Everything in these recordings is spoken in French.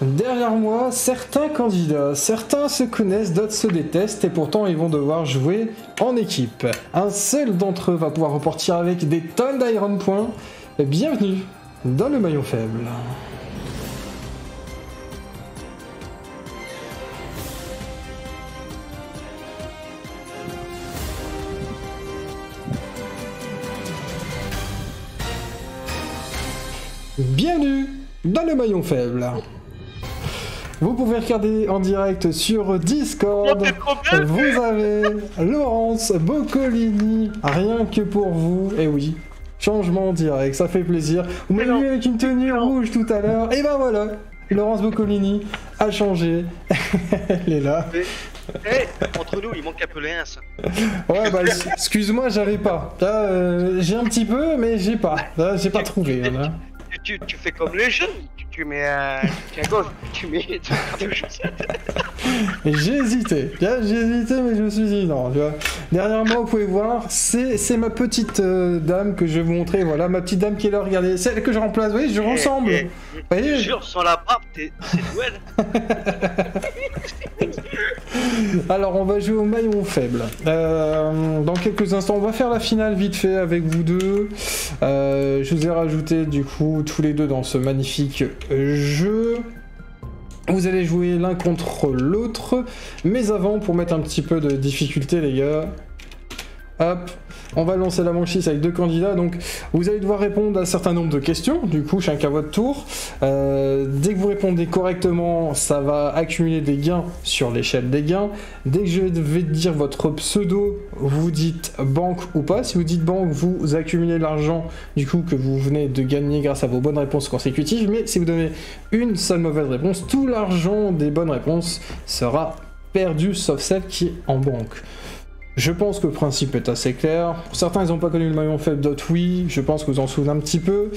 Derrière moi, certains candidats, certains se connaissent, d'autres se détestent et pourtant ils vont devoir jouer en équipe. Un seul d'entre eux va pouvoir repartir avec des tonnes d'Iron Points. Bienvenue dans le maillon faible. Bienvenue dans le maillon faible. Vous pouvez regarder en direct sur Discord. Vous avez Laurence Boccolini, rien que pour vous. Et oui, changement en direct, ça fait plaisir. Vous m'avez vu avec une tenue rouge tout à l'heure. Et ben voilà, Laurence Boccolini a changé. Elle est là. Entre nous, il manque un peu les ins. Ouais, bah excuse-moi, j'avais pas. J'ai un petit peu, mais j'ai pas. J'ai pas trouvé. Là. Tu fais comme les jeunes, tu mets un gauche, tu mets deux chaussettes. J'ai hésité, mais je me suis dit non. Tu vois. Derrière moi, vous pouvez voir, c'est ma petite dame que je vais vous montrer. Voilà, ma petite dame qui est là, regardez, celle que je remplace, oui, je ressemble. Vous voyez, je jure, sans la barbe, c'est duel. Alors, on va jouer au maillon faible. Dans quelques instants, on va faire la finale vite fait avec vous deux. Je vous ai rajouté du coup tous les deux dans ce magnifique jeu. Vous allez jouer l'un contre l'autre. Mais avant, pour mettre un petit peu de difficulté, les gars, hop, on va lancer la manche 6 avec deux candidats. Donc, vous allez devoir répondre à un certain nombre de questions. Du coup, chacun à votre tour. Dès que vous répondez correctement, ça va accumuler des gains sur l'échelle des gains. Dès que je vais dire votre pseudo, vous dites banque ou pas. Si vous dites banque, vous accumulez l'argent du coup que vous venez de gagner grâce à vos bonnes réponses consécutives. Mais si vous donnez une seule mauvaise réponse, tout l'argent des bonnes réponses sera perdu, sauf celle qui est en banque. Je pense que le principe est assez clair. Pour certains, ils n'ont pas connu le maillon faible, d'autres oui. Je pense que vous en souvenez un petit peu.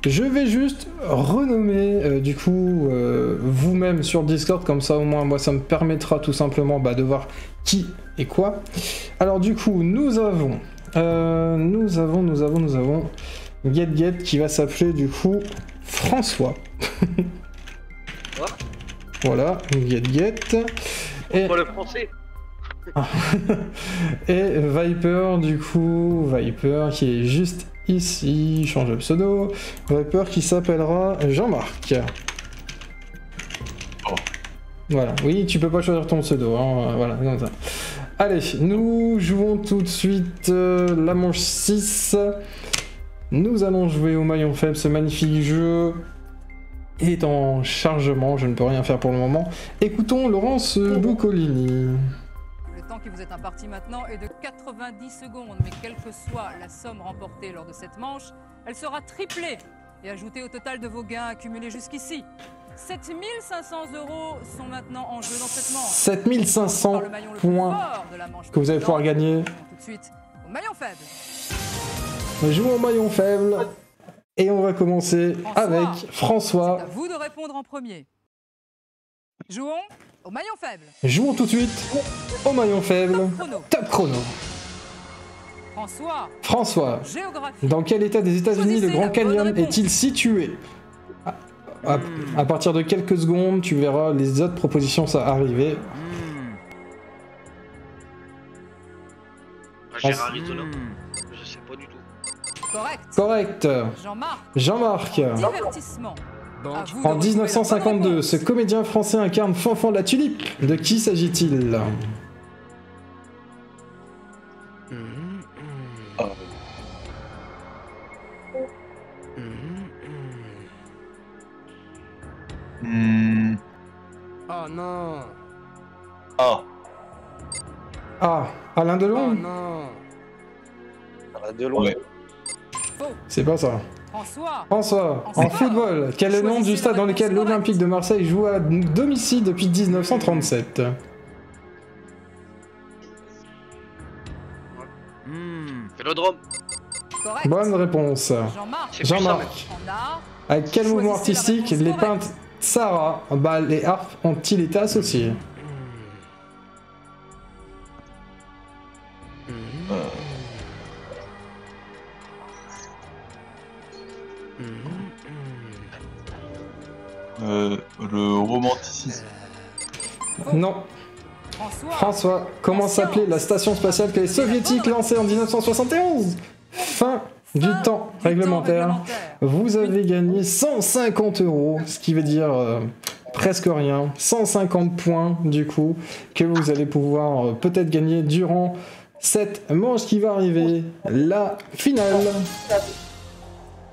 Je vais juste renommer, du coup, vous-même sur Discord. Comme ça, au moins, moi, ça me permettra tout simplement de voir qui et quoi. Alors, du coup, nous avons Get qui va s'appeler, du coup, François. Voilà, Get. Et... Pour le français. Et Viper, du coup, Viper qui est juste ici, change de pseudo. Viper qui s'appellera Jean-Marc. Oh. Voilà, oui, tu peux pas choisir ton pseudo, hein, voilà, comme ça. Allez, nous jouons tout de suite la manche 6. Nous allons jouer au maillon faible, ce magnifique jeu est en chargement, je ne peux rien faire pour le moment. Écoutons Laurence Boccolini. Le temps qui vous est imparti maintenant est de 90 secondes, mais quelle que soit la somme remportée lors de cette manche, elle sera triplée et ajoutée au total de vos gains accumulés jusqu'ici. 7 500 € sont maintenant en jeu dans cette manche. 7 500 points que vous allez pouvoir gagner. Tout de suite au maillon faible. Jouons au maillon faible et on va commencer avec François. C'est à vous de répondre en premier. Jouons au maillon faible. Jouons tout de suite au maillon faible. Top chrono. François, dans quel état des États-Unis le Grand Canyon est-il situé? À partir de quelques secondes, tu verras les autres propositions ça arriver. Gérard Arizona. Je sais pas du tout. Correct. Jean-Marc. Divertissement. En 1952, ce comédien français incarne Fanfan la Tulipe. De qui s'agit-il? Oh non. Ah, Alain Delon? Oh non. Alain Delon. Ouais. C'est pas ça. François, en football, quel est le nom du stade dans lequel l'Olympique de Marseille joue à domicile depuis 1937? Vélodrome. Bonne réponse. Jean-Marc. À quel mouvement artistique les peintres Sarah, bal et harpe ont-ils été associés? Le romanticisme. Non. François, comment s'appelait la station spatiale que les soviétiques lancée en 1971? Fin du temps réglementaire. Vous avez gagné 150 €, ce qui veut dire presque rien. 150 points, du coup, que vous allez pouvoir peut-être gagner durant cette manche qui va arriver, la finale.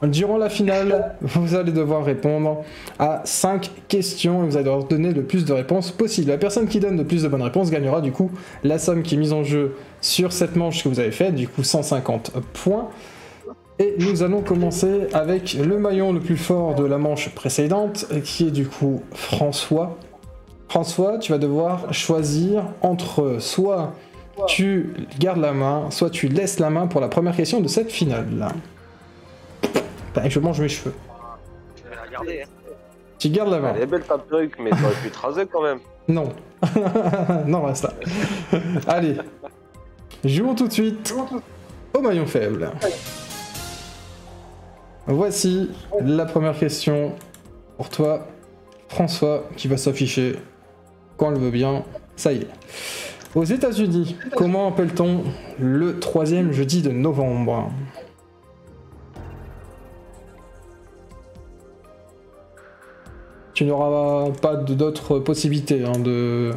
Durant la finale, vous allez devoir répondre à 5 questions et vous allez devoir donner le plus de réponses possible. La personne qui donne le plus de bonnes réponses gagnera du coup la somme qui est mise en jeu sur cette manche que vous avez faite, du coup 150 points. Et nous allons commencer avec le maillon le plus fort de la manche précédente, qui est du coup François. François, tu vas devoir choisir entre soit tu gardes la main, soit tu laisses la main pour la première question de cette finale. Je mange mes cheveux. Je vais regarder, hein. Tu gardes la main. Elle est belle ta perruque, mais t'aurais pu te raser quand même. Non. Non, reste là. Allez. Jouons tout de suite au maillon faible. Voici la première question pour toi, François, qui va s'afficher quand elle veut bien. Ça y est. Aux États-Unis, comment appelle-t-on le 3e jeudi de novembre? Tu n'auras pas d'autres possibilités de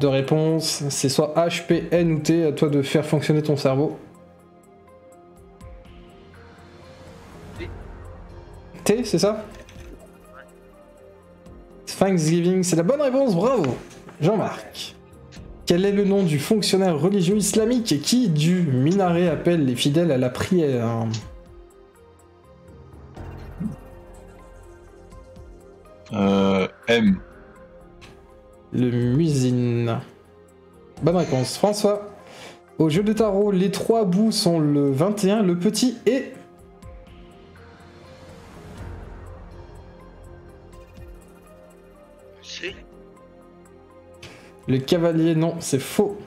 réponse. C'est soit H, P, N ou T. À toi de faire fonctionner ton cerveau. T, c'est ça? Thanksgiving, c'est la bonne réponse, bravo Jean-Marc. Quel est le nom du fonctionnaire religieux islamique qui, du minaret, appelle les fidèles à la prière? M. Le muezzin. Bonne réponse. François. Au jeu de tarot, les 3 bouts sont le 21, le petit et... Si. Le cavalier, non, c'est faux.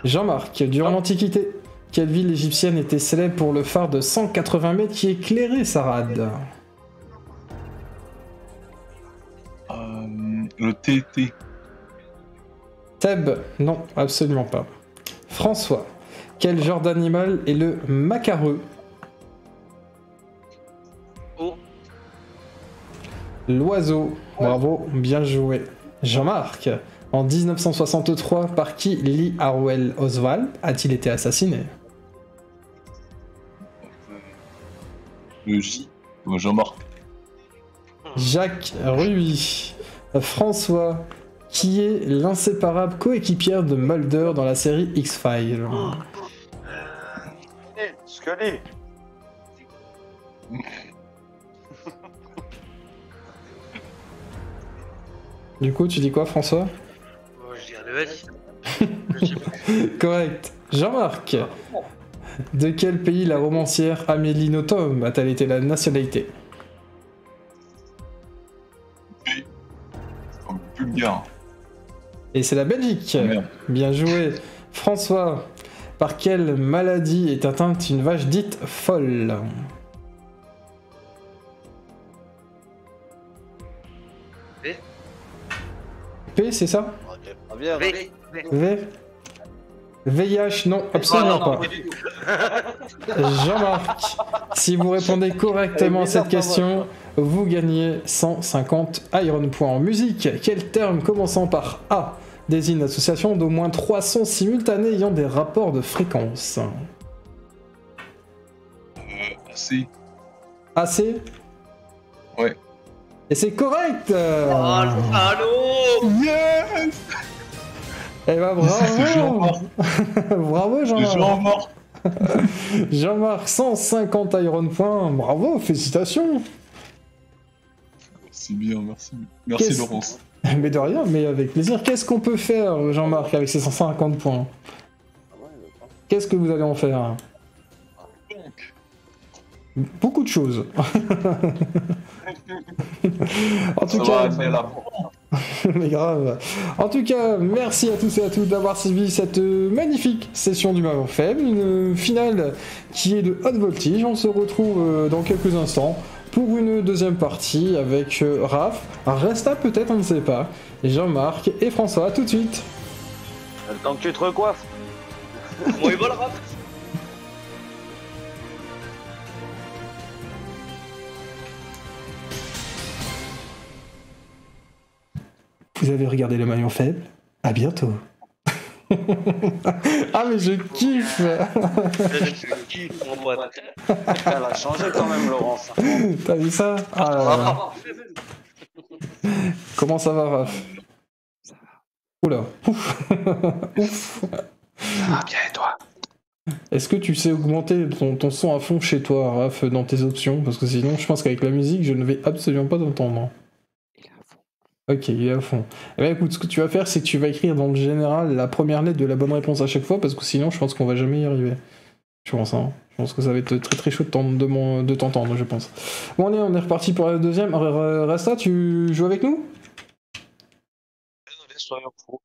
Jean-Marc, durant l'Antiquité, quelle ville égyptienne était célèbre pour le phare de 180 mètres qui éclairait sa rade? Le TT. Thèbes, non, absolument pas. François, quel genre d'animal est le macareux? Oh. L'oiseau, bravo, bien joué. Jean-Marc, en 1963, par qui Lee Harvey Oswald a-t-il été assassiné? Le J. Jean-Marc. Jacques Ruy. François, qui est l'inséparable coéquipière de Mulder dans la série X-Files? Scully. Du coup, tu dis quoi, François? Oh, je dirais le L. Je sais pas. Correct. Jean-Marc, de quel pays la romancière Amélie Nothomb a-t-elle été la nationalité? Bulgare. Et c'est la Belgique. Merde. Bien joué. François, par quelle maladie est atteinte une vache dite folle? V. P, c'est ça? Ah bien, V. V? VIH, non, absolument pas. Jean-Marc, si vous répondez correctement à cette question, vous gagnez 150 Iron Points. En musique, quel terme commençant par A désigne l'association d'au moins 3 sons simultanés ayant des rapports de fréquence? C. AC? Ouais. Et c'est correct! Allô. Yes. Eh ben C'est bravo! Bravo Jean-Marc! Jean-Marc. Jean-Marc, 150 Iron Points, bravo, félicitations! C'est bien, merci. Merci Qu'est-ce- Laurence. Mais de rien, mais avec plaisir. Qu'est-ce qu'on peut faire, Jean-Marc, avec ces 150 points? Qu'est-ce que vous allez en faire? Donc, Beaucoup de choses. En tout ça cas, va faire la mais grave. En tout cas, merci à tous et à toutes d'avoir suivi cette magnifique session du maillon faible, une finale qui est de haute voltige. On se retrouve dans quelques instants pour une deuxième partie avec Raph, Resta peut-être, on ne sait pas, Jean-Marc et François. À tout de suite. Le temps que tu te recoiffes. Moi, il va le rap. Vous avez regardé le maillon faible? À bientôt. Ah mais je kiffe. Je kiffe, mon pote. Elle a changé quand même, Laurence. T'as vu ça? Ah là là. Comment ça va, Raph? Ça va. Oula. Ouf. Ouf. Ça va bien et toi? Est-ce que tu sais augmenter ton son à fond chez toi, Raph, dans tes options? Parce que sinon, je pense qu'avec la musique, je ne vais absolument pas t'entendre. Il est à fond. Ok, il est à fond. Eh bien, écoute, ce que tu vas faire, c'est que tu vas écrire dans le général la première lettre de la bonne réponse à chaque fois, parce que sinon, je pense qu'on va jamais y arriver. Je pense, hein. Je pense que ça va être très très chaud de t'entendre, je pense. Bon, allez, on est reparti pour la deuxième. Resta, tu joues avec nous? Désolé, soyons fous.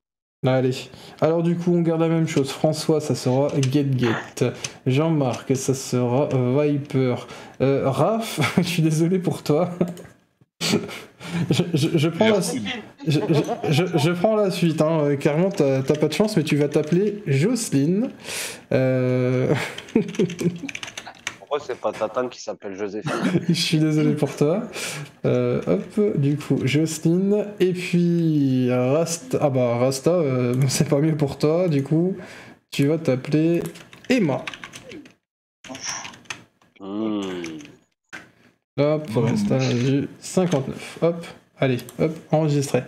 Allez. Alors, du coup, on garde la même chose. François, ça sera Get. Jean-Marc, ça sera Viper. Raph, je suis désolé pour toi. Je prends la suite. Je prends la suite, hein. Clairement, t'as pas de chance, mais tu vas t'appeler Jocelyne. Pourquoi c'est pas ta tante qui s'appelle Joséphine? Je suis désolé pour toi. Hop, du coup, Jocelyne. Et puis, Rasta. Ah bah, Rasta, c'est pas mieux pour toi. Du coup, tu vas t'appeler Emma. Hop, Rasta, j'ai 59. Hop, allez, hop, enregistré.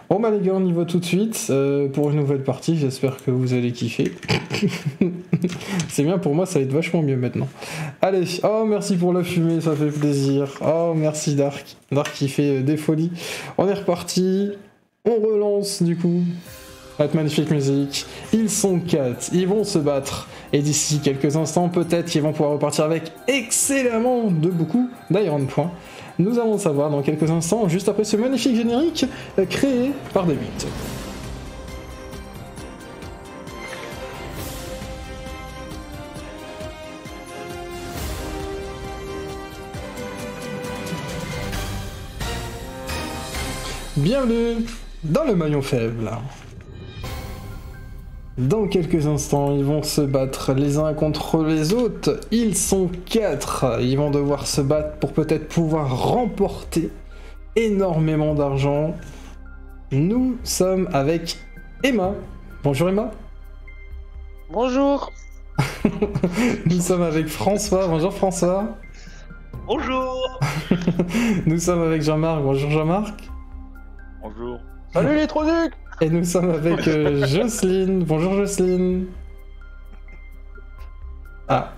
Bon bah les gars, on y va tout de suite pour une nouvelle partie, j'espère que vous allez kiffer. C'est bien, pour moi ça va être vachement mieux maintenant. Allez, oh merci pour la fumée, ça fait plaisir. Oh merci Dark, Dark qui fait des folies. On est reparti, on relance du coup. Cette magnifique musique. Ils sont 4, ils vont se battre. Et d'ici quelques instants, peut-être qu'ils vont pouvoir repartir avec excellemment de beaucoup d'Iron Point. Nous allons le savoir dans quelques instants, juste après ce magnifique générique créé par David. Bienvenue dans le maillon faible. Dans quelques instants, ils vont se battre les uns contre les autres. Ils sont 4. Ils vont devoir se battre pour peut-être pouvoir remporter énormément d'argent. Nous sommes avec Emma. Bonjour Emma. Bonjour. Nous sommes avec François. Bonjour François. Bonjour. Nous sommes avec Jean-Marc. Bonjour Jean-Marc. Bonjour. Salut les troducs! Et nous sommes avec Jocelyne. Bonjour Jocelyne. Ah,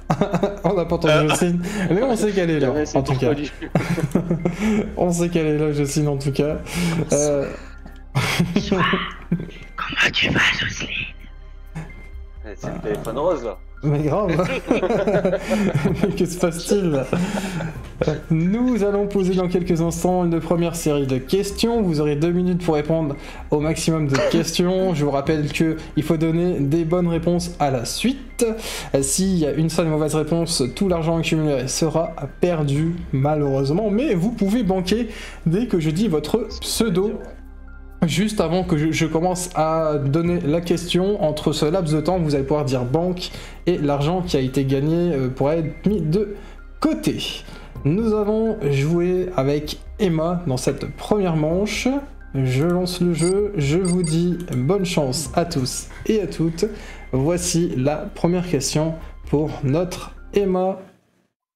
on n'a pas entendu Jocelyne, mais on sait qu'elle est là, en tout cas. On sait qu'elle est là, Jocelyne, en tout cas. Comment tu vas, Jocelyne? C'est le téléphone rose là. Mais grave. Mais que se passe-t-il? Nous allons poser dans quelques instants une première série de questions. Vous aurez 2 minutes pour répondre au maximum de questions. Je vous rappelle qu'il faut donner des bonnes réponses à la suite. S'il y a une seule mauvaise réponse, tout l'argent accumulé sera perdu, malheureusement. Mais vous pouvez banquer dès que je dis votre pseudo. Juste avant que je commence à donner la question, entre ce laps de temps, vous allez pouvoir dire banque et l'argent qui a été gagné pourra être mis de côté. Nous allons jouer avec Emma dans cette première manche. Je lance le jeu, je vous dis bonne chance à tous et à toutes. Voici la première question pour notre Emma.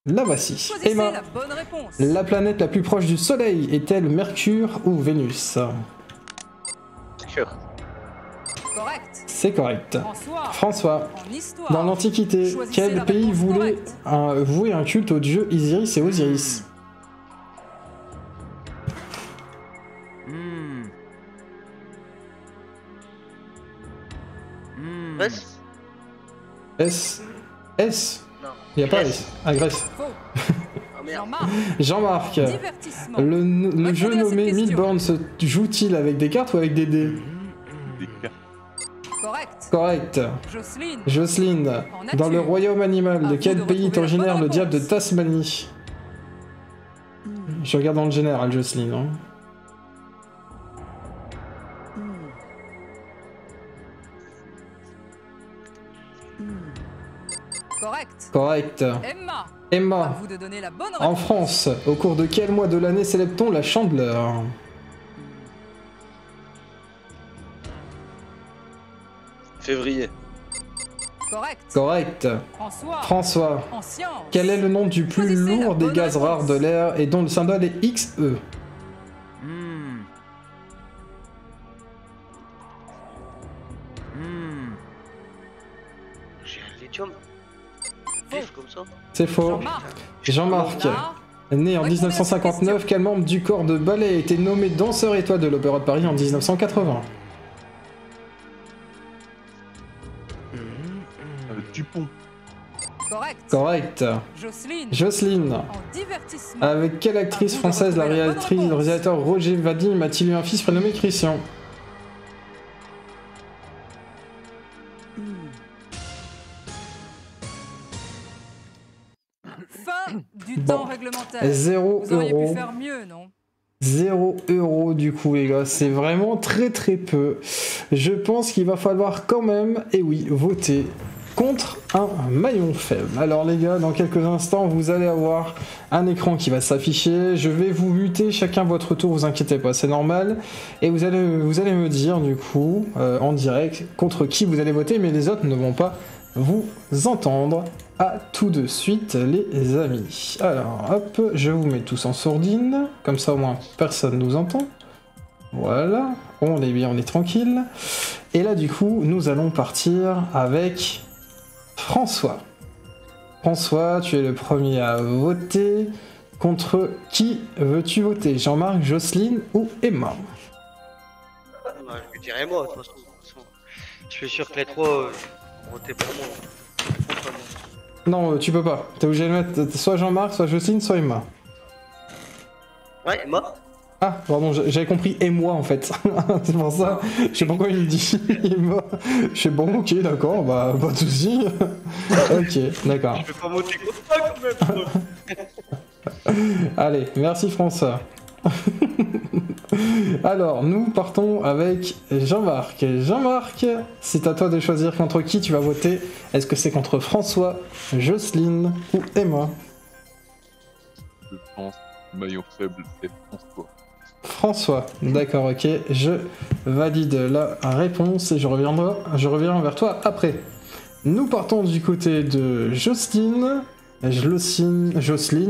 La voici. Choisissez Emma, la bonne réponse. la planète la plus proche du Soleil est-elle Mercure ou Vénus? Correct. C'est correct. François, François, en histoire. dans l'Antiquité, Choisissez quel la pays réponse voulait correcte. vouer un culte aux dieux Isiris et Osiris? Grèce? S. Non. Il n'y a pas Grèce. S. Ah, Grèce. Faux. Ah merde. Jean-Marc, Jean-Marc, divertissement. le Répondez jeu à cette nommé question. Midborn se joue-t-il avec des cartes ou avec des dés? Des cartes. Correct. Correct. Jocelyne, Jocelyne, En nature. dans le royaume animal, À de vous quel de pays est retrouver la originaire bonne le diable de réponse. Tasmanie? Je regarde en général, Jocelyne. Hein. Correct. Correct. Emma, à Emma, vous de donner la bonne en réponse. France, au cours de quel mois de l'année célèbre-t-on la Chandeleur? Février. Correct. Correct. François, François, en sciences. quel est le nom du plus Choisissez la lourd des bonne gaz réponse. rares de l'air et dont le symbole est XE? J'ai un lithium. Faux. Vif comme ça. C'est faux. Jean-Marc. Jean-Marc, Là, né en Répondez à cette 1959, question. quel membre du corps de ballet a été nommé danseur étoile de l'Opéra de Paris en 1980? Dupont. correct. Correct. Jocelyne, Jocelyne, en divertissement. avec quelle actrice À vous de française la retrouver la bonne réalisatrice, le réponse. réalisateur Roger Vadim a-t-il eu un fils prénommé Christian? Fin du Bon. temps réglementaire. 0 Vous auriez pu euros. faire mieux, non? 0 euros du coup les gars, c'est vraiment très très peu. Je pense qu'il va falloir quand même, et oui, voter contre un maillon faible. Alors les gars, dans quelques instants, vous allez avoir un écran qui va s'afficher. Je vais vous muter chacun votre tour, vous inquiétez pas, c'est normal. Et vous allez me dire du coup, en direct, contre qui vous allez voter, mais les autres ne vont pas vous entendre. À tout de suite les amis. Alors hop, je vous mets tous en sourdine, comme ça au moins personne nous entend. Voilà, on est bien, on est tranquille. Et là du coup, nous allons partir avec François. François, tu es le premier à voter. Contre qui veux-tu voter? Jean-Marc, Jocelyne ou Emma? Je dirais moi, de toute façon. Je suis sûr que les trois vont voter pour moi. Contre moi. Non, tu peux pas. T'es obligé de mettre soit Jean-Marc, soit Jocelyne, soit Emma. Ouais, Emma. Ah, pardon, j'avais compris et moi en fait. C'est pour ça. Je sais pas pourquoi il me dit Emma. Je sais bon, ok, d'accord, bah pas de soucis. Ok, d'accord. Je vais pas voter contre toi quand même. Allez, merci François. Alors, nous partons avec Jean-Marc. Jean-Marc, c'est à toi de choisir contre qui tu vas voter. Est-ce que c'est contre François, Jocelyne ou Emma? Je pense maillon faible et François. François, d'accord, ok. Je valide la réponse et je reviens vers toi après. Nous partons du côté de Jocelyne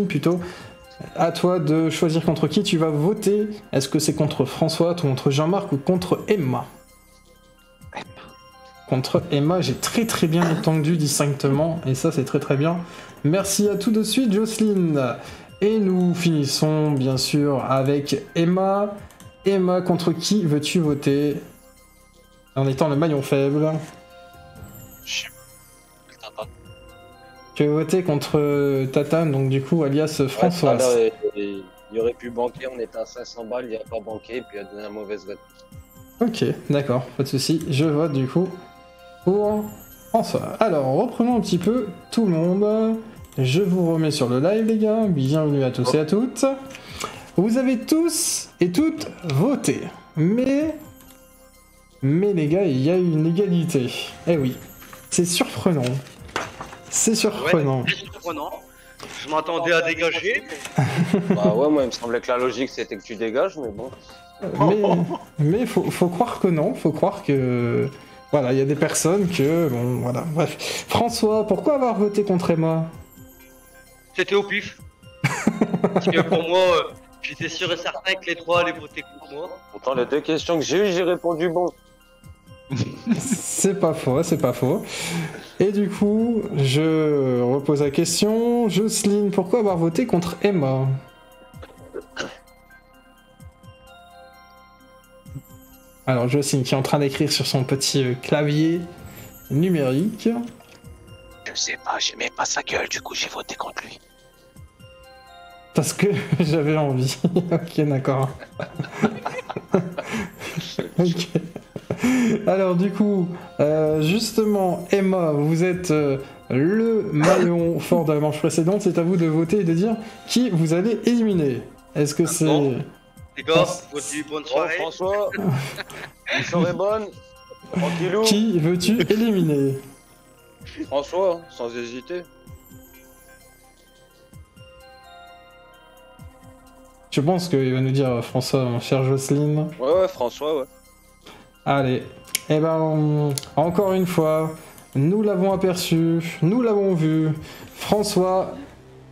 plutôt. À toi de choisir contre qui tu vas voter. Est-ce que c'est contre François, contre Jean-Marc ou contre Emma? Contre Emma, j'ai très très bien entendu distinctement et ça c'est très très bien. Merci à tout de suite Jocelyne. Et nous finissons bien sûr avec Emma. Emma, contre qui veux-tu voter en étant le maillon faible? Tu veux voter contre Tatane, donc du coup alias Françoise. Ouais, il aurait pu banquer, on était à 500 balles, il a pas banqué, et puis il a donné la mauvaise réponse. Ok, d'accord, pas de souci. Je vote du coup pour François. Alors, reprenons un petit peu tout le monde. Je vous remets sur le live, les gars. Bienvenue à tous et à toutes. Vous avez tous et toutes voté. Mais les gars, il y a une égalité. Eh oui, c'est surprenant. C'est surprenant. Ouais, c'est surprenant. Je m'attendais à dégager. Bah ouais, moi il me semblait que la logique c'était que tu dégages, mais bon. Mais faut croire que non. Faut croire que... Voilà, il y a des personnes que... Bon, voilà, bref. François, pourquoi avoir voté contre Emma? C'était au pif. Parce que pour moi, j'étais sûr et certain que les trois allaient voter contre moi. Pourtant, les deux questions que j'ai eues, j'ai répondu bon. C'est pas faux, c'est pas faux. Et du coup, je repose la question. Jocelyne, pourquoi avoir voté contre Emma? Alors, Jocelyne qui est en train d'écrire sur son petit clavier numérique. Je sais pas, j'aimais pas sa gueule, du coup j'ai voté contre lui. Parce que j'avais envie. Ok, d'accord. Ok. Alors du coup, justement, Emma, vous êtes le maillon fort de la manche précédente. C'est à vous de voter et de dire qui vous allez éliminer. Est-ce que c'est... Non. Les gars, bonne Oh, soirée. François, une soirée bonne. Tranquillou. Qui veux-tu éliminer? François, sans hésiter. Je pense qu'il va nous dire François, mon cher Jocelyne. Ouais, François, ouais. Allez, eh ben, encore une fois, nous l'avons aperçu, nous l'avons vu. François,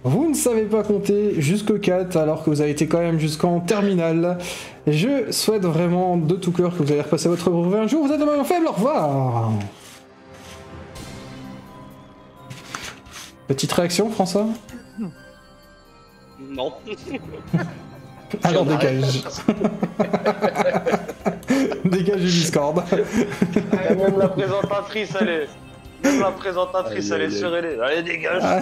vous ne savez pas compter jusqu'au 4 alors que vous avez été quand même jusqu'en terminale. Je souhaite vraiment de tout cœur que vous allez repasser votre brevet un jour. Vous êtes un maillon faible, au revoir. Petite réaction, François? Non. Alors dégage. Dégage du Discord. Même la présentatrice, elle est. Même la présentatrice, elle est surélée. Allez, dégage. Ah.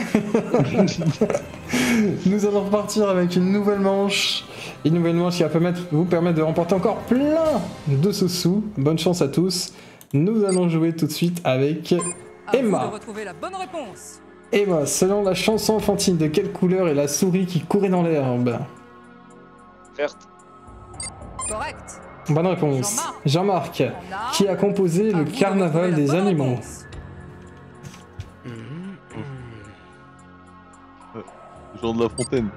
Nous allons repartir avec une nouvelle manche. Une nouvelle manche qui va vous permettre de remporter encore plein de sous. Bonne chance à tous. Nous allons jouer tout de suite avec À vous Emma. de retrouver la bonne réponse. Emma, selon la chanson enfantine, de quelle couleur est la souris qui courait dans l'herbe? Verte. Correct. Bonne réponse. Jean-Marc, On a... qui a composé À le vous de carnaval retrouver la des bonne animaux? réponse. Jean de La Fontaine.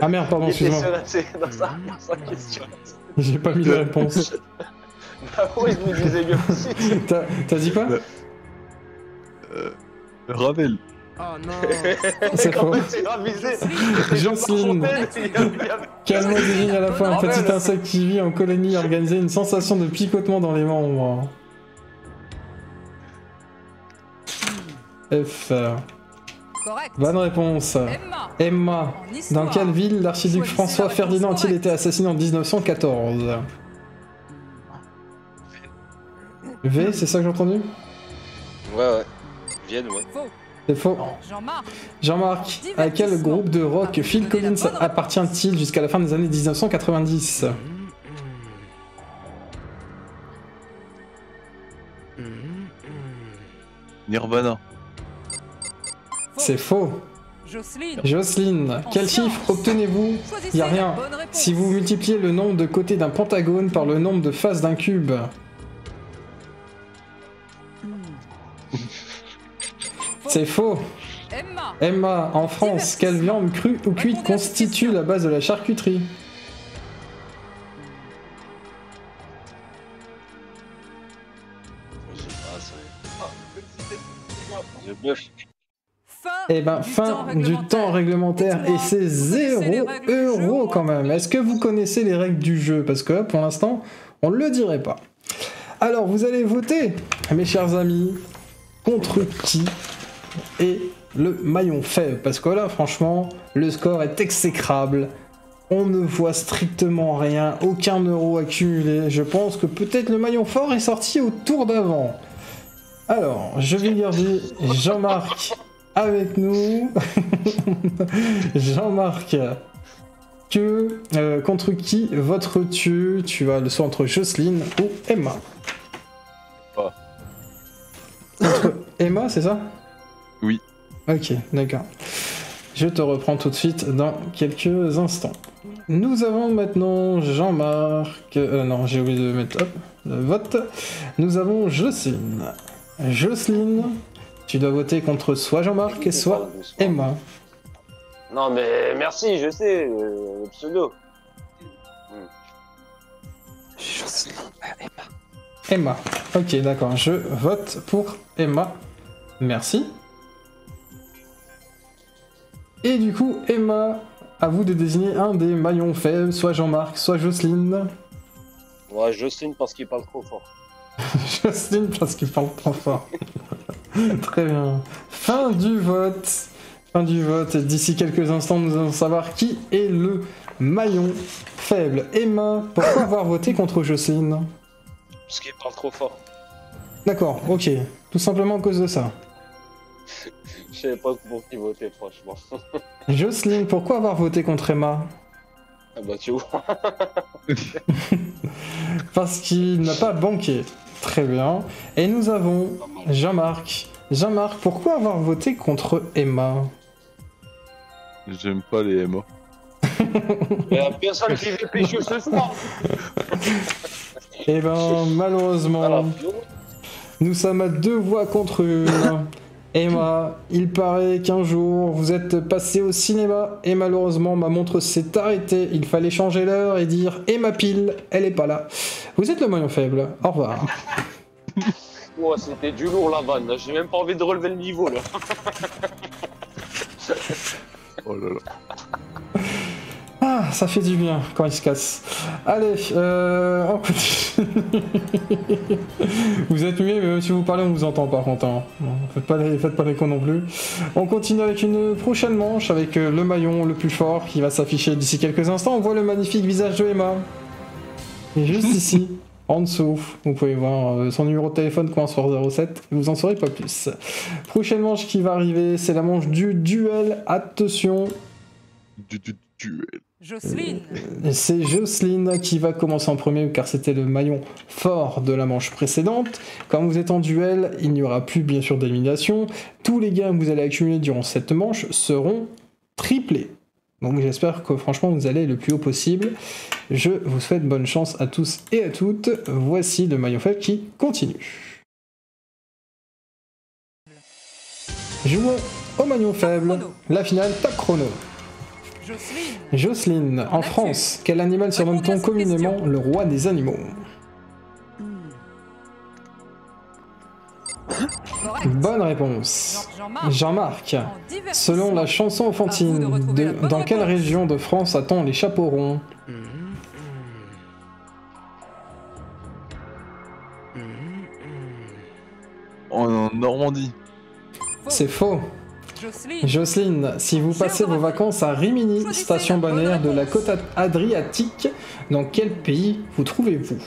Ah merde, pardon, Il était excuse-moi. dans sa question. J'ai pas mis de réponse. Bah oui, je me disais bien aussi. T'as dit quoi? Ravel. Oh non. C'est faux. C'est ravisé. Jocelyne, quel mot désigne à la fois un Ah ouais, petit mais- insecte qui vit en colonie et organiser une sensation de picotement dans les membres? F. Correct. Bonne réponse. Emma. Emma. En histoire. Dans quelle ville l'archiduc Choisissez François la réponse Ferdinand a-t-il correcte. été assassiné en 1914? V, c'est ça que j'ai entendu? Ouais. Vienne, ouais. Faux. C'est faux. Jean-Marc. Jean-Marc, à quel groupe de rock Phil Collins appartient-il jusqu'à la fin des années 1990? Nirvana. C'est faux. Jocelyne. Jocelyne, quel chiffre obtenez-vous? Choisissez Y a la rien. bonne réponse. Si vous multipliez le nombre de côtés d'un pentagone par le nombre de faces d'un cube. C'est faux. Emma. Emma, en France, quelle viande crue ou cuite constitue la base de la charcuterie? Je sais pas, c'est. Je bluff. Fin. Eh ben, fin du temps réglementaire et c'est 0 € quand même. Est-ce que vous connaissez les règles du jeu? Parce que pour l'instant, on ne le dirait pas. Alors, vous allez voter, mes chers amis, contre qui est le maillon faible. Parce que là, franchement, le score est exécrable. On ne voit strictement rien, aucun euro accumulé. Je pense que peut-être le maillon fort est sorti au tour d'avant. Alors, je vais garder Jean-Marc avec nous. Jean-Marc, contre qui voteras-tu? Tu vas le choix entre Jocelyne ou Emma. Oh. Entre Emma, c'est ça? Oui. Ok, d'accord. Je te reprends tout de suite dans quelques instants. Nous avons maintenant Jean-Marc... non, j'ai oublié de mettre le vote. Nous avons Jocelyne. Jocelyne, tu dois voter contre soit Jean-Marc, soit Emma. Non, mais merci, je sais, le pseudo. Emma. Ok, d'accord. Je vote pour Emma. Merci. Et du coup, Emma, à vous de désigner un des maillons faibles, soit Jean-Marc, soit Jocelyne. Ouais, Jocelyne parce qu'il parle trop fort. Jocelyne parce qu'il parle trop fort. Très bien. Fin du vote. Fin du vote. D'ici quelques instants, nous allons savoir qui est le maillon faible. Emma, pourquoi avoir voté contre Jocelyne? Parce qu'il parle trop fort. D'accord, ok. Tout simplement à cause de ça. Je savais pas pour qui voter, franchement. Jocelyne, pourquoi avoir voté contre Emma? Ah bah tu vois. Parce qu'il n'a pas banqué. Très bien. Et nous avons Jean-Marc. Jean-Marc, pourquoi avoir voté contre Emma? J'aime pas les MA. Il y a personne qui veut pêcher ce soir. Eh ben, malheureusement, Alors, nous sommes à 2 voix contre une. Emma, il paraît qu'un jour vous êtes passé au cinéma et malheureusement ma montre s'est arrêtée. Il fallait changer l'heure et dire Emma pile, elle est pas là. Vous êtes le maillon faible. Au revoir. oh, c'était du lourd la vanne. J'ai même pas envie de relever le niveau là. Oh là là. Ah, ça fait du bien quand il se casse. Allez, on continue. Vous êtes muet, mais même si vous parlez, on vous entend par contre. Hein. Bon, faites pas les cons non plus. On continue avec une prochaine manche avec le maillon le plus fort qui va s'afficher d'ici quelques instants. On voit le magnifique visage de Emma. Et juste ici, en dessous, vous pouvez voir son numéro de téléphone commence par 07. Vous en saurez pas plus. Prochaine manche qui va arriver, c'est la manche du duel. Attention. Duel. Jocelyne, C'est Jocelyne qui va commencer en premier car c'était le maillon fort de la manche précédente. Quand vous êtes en duel, il n'y aura plus bien sûr d'élimination. Tous les gains que vous allez accumuler durant cette manche seront triplés. Donc j'espère que franchement vous allez le plus haut possible. Je vous souhaite bonne chance à tous et à toutes. Voici le maillon faible qui continue. Jouons au maillon faible, la finale top chrono. Jocelyne, Jocelyne, en France, quel animal surnomme-t-on communément le roi des animaux? correct. Bonne réponse. Jean-Marc, Jean-Marc, en divertissement. selon la chanson enfantine, À vous de retrouver la bonne dans quelle réponse. région de France a-t-on les chapeaux ronds? En Normandie. Faux. C'est faux. Jocelyne, Jocelyne, si vous passez vos vacances à Rimini, Choisissez station la bonne balnéaire de la réponse. côte adriatique, dans quel pays vous trouvez-vous?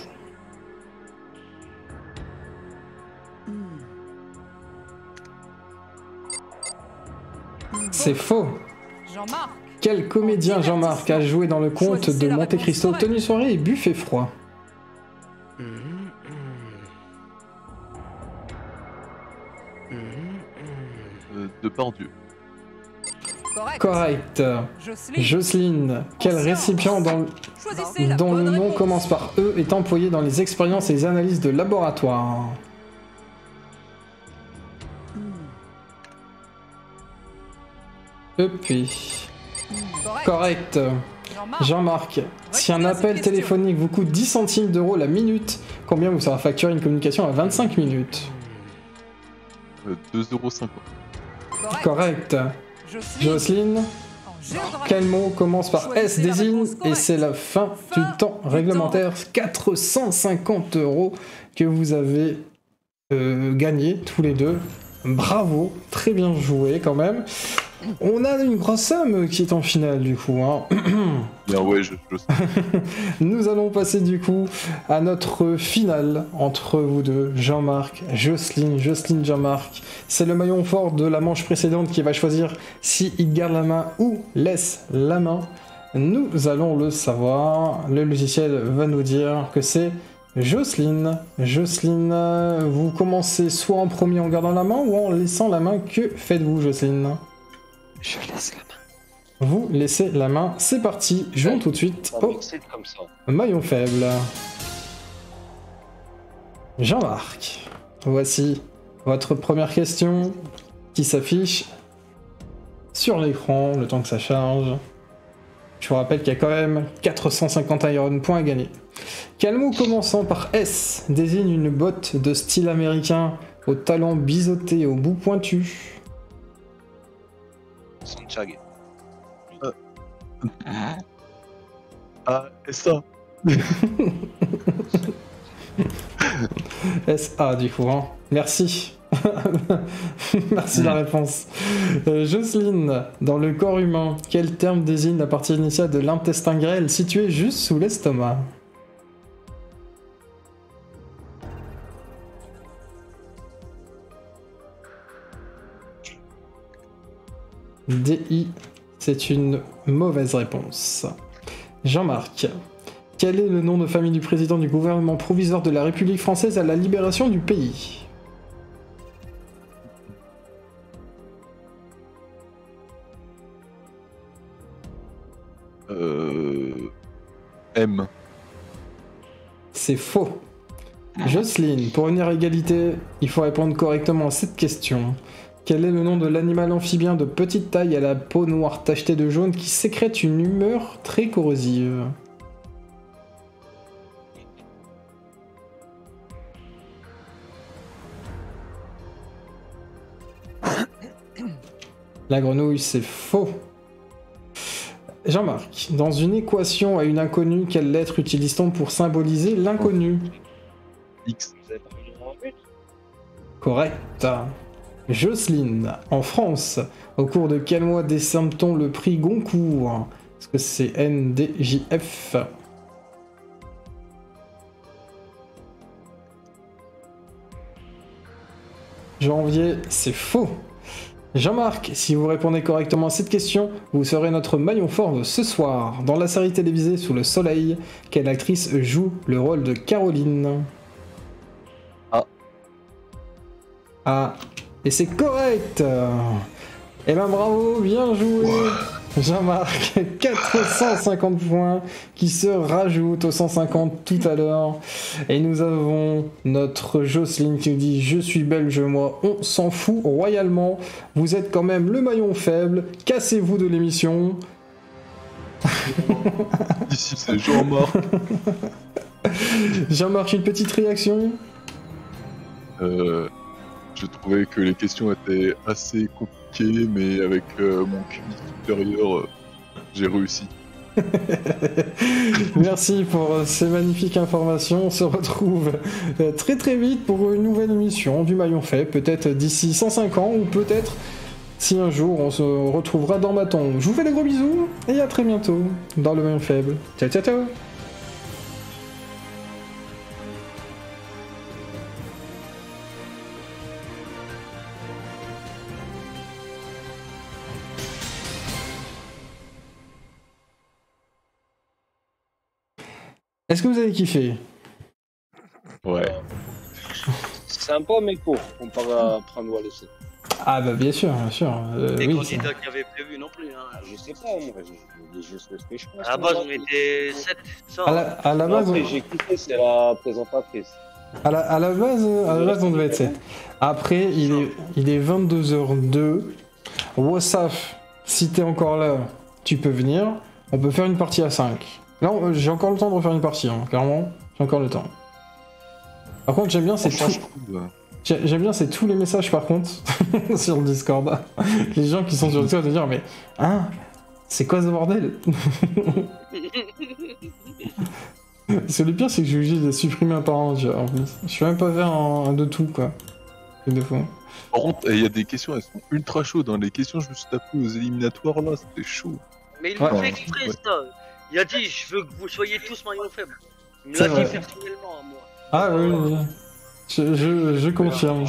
C'est faux. Jean-Marc, Quel comédien Jean-Marc a joué dans le conte Choisissez de la Monte réponse Cristo, correcte. Tenue soirée et buffet froid? Depardieu. correct. Correct. Jocelyne, Jocelyne, quel Ancien. récipient choisissez la dont le bonne nom réponse. commence par E est employé dans les expériences et les analyses de laboratoire? EP. Correct. Correct. Jean-Marc, Jean-Marc, si un Retenez appel cette question. téléphonique vous coûte 10 centimes d'euros la minute, combien vous sera facturé une communication à 25 minutes? 2,50 €. correct. Correct. Jocelyne, Jocelyne, en géographie. quel mot commence par S Choisissez la désigne réponse et correcte. c'est la fin du temps réglementaire? 450 € que vous avez gagné tous les deux. Bravo, très bien joué quand même. On a une grosse somme qui est en finale du coup. Hein. Bien ouais, je sais. Nous allons passer du coup à notre finale entre vous deux, Jean-Marc, Jocelyne, Jean-Marc. C'est le maillon fort de la manche précédente qui va choisir s'il garde la main ou laisse la main. Nous allons le savoir. Le logiciel va nous dire que c'est Jocelyne. Jocelyne, vous commencez soit en premier en gardant la main ou en laissant la main. Que faites-vous, Jocelyne? Je laisse la main. Vous laissez la main. C'est parti. Jouons tout de suite Ça au m'excite comme ça. maillon faible. Jean-Marc, voici votre première question qui s'affiche sur l'écran, le temps que ça charge. Je vous rappelle qu'il y a quand même 450 Iron points à gagner. Quel mot commençant par S désigne une botte de style américain aux talons biseautés et au bout pointu? Santiago. Ah, et ça. SA du coup, hein. Merci. Merci de la réponse. Jocelyne, dans le corps humain, quel terme désigne la partie initiale de l'intestin grêle située juste sous l'estomac? DI, c'est une mauvaise réponse. Jean-Marc, quel est le nom de famille du président du gouvernement provisoire de la République française à la libération du pays? M. C'est faux. Jocelyne, pour une égalité, il faut répondre correctement à cette question. Quel est le nom de l'animal amphibien de petite taille à la peau noire tachetée de jaune qui sécrète une humeur très corrosive? La grenouille, c'est faux. Jean-Marc, dans une équation à une inconnue, quelle lettre utilise-t-on pour symboliser l'inconnu? X. Correct. Jocelyne, en France, au cours de quel mois décerne-t-on le prix Goncourt? Est-ce que c'est NDJF? Janvier, c'est faux. Jean-Marc, si vous répondez correctement à cette question, vous serez notre maillon fort de ce soir. Dans la série télévisée Sous le soleil, quelle actrice joue le rôle de Caroline? Ah, et c'est correct. Eh ben bravo, bien joué Jean-Marc, 450 points qui se rajoutent aux 150 tout à l'heure. Et nous avons notre Jocelyne qui nous dit « Je suis belge, moi, on s'en fout royalement. Vous êtes quand même le maillon faible, cassez-vous de l'émission. » Ici, c'est Jean-Marc. Jean-Marc, une petite réaction? Je trouvais que les questions étaient assez compliquées, mais avec mon QI supérieur, j'ai réussi. Merci pour ces magnifiques informations. On se retrouve très très vite pour une nouvelle émission du Maillon Faible, peut-être d'ici 105 ans, ou peut-être si un jour on se retrouvera dans ma tombe. Je vous fais des gros bisous et à très bientôt dans le Maillon Faible. Ciao ciao ciao. Est-ce que vous avez kiffé? Ouais. Sympa mais court, comparé à prendre ou à laisser. Ah bah bien sûr, bien sûr. Les Oui, candidats qui avaient prévu non plus. Hein. Je sais pas, moi, j'ai juste ce que je pense. À la base, on était 7. à la base, Après, j'ai kiffé, c'est la présentatrice. à la base, on devait être 7. Après, il est 22h02. Wassaf, si t'es encore là, tu peux venir. On peut faire une partie à 5. Là, j'ai encore le temps de refaire une partie, hein, clairement. J'ai encore le temps. Par contre, j'aime bien, c'est tout. J'aime bien, c'est tous les messages, par contre, sur le Discord. Les gens qui sont sur le Discord de dire, mais, hein, c'est quoi ce bordel? Parce que le pire, c'est que je suis obligé de supprimer un par un, tu vois, en plus. Je suis même pas faire un de tout, quoi. Des fois. Par contre, il y a des questions, elles sont ultra chaudes. Dans les questions, je me suis tapé aux éliminatoires, là, c'était chaud. Mais il Ouais. me fait exprès, ça. Il a dit, je veux que vous soyez tous maillons faibles. Il me C'est l'a dit vrai. personnellement à moi. Ah oui, oui. Je confirme.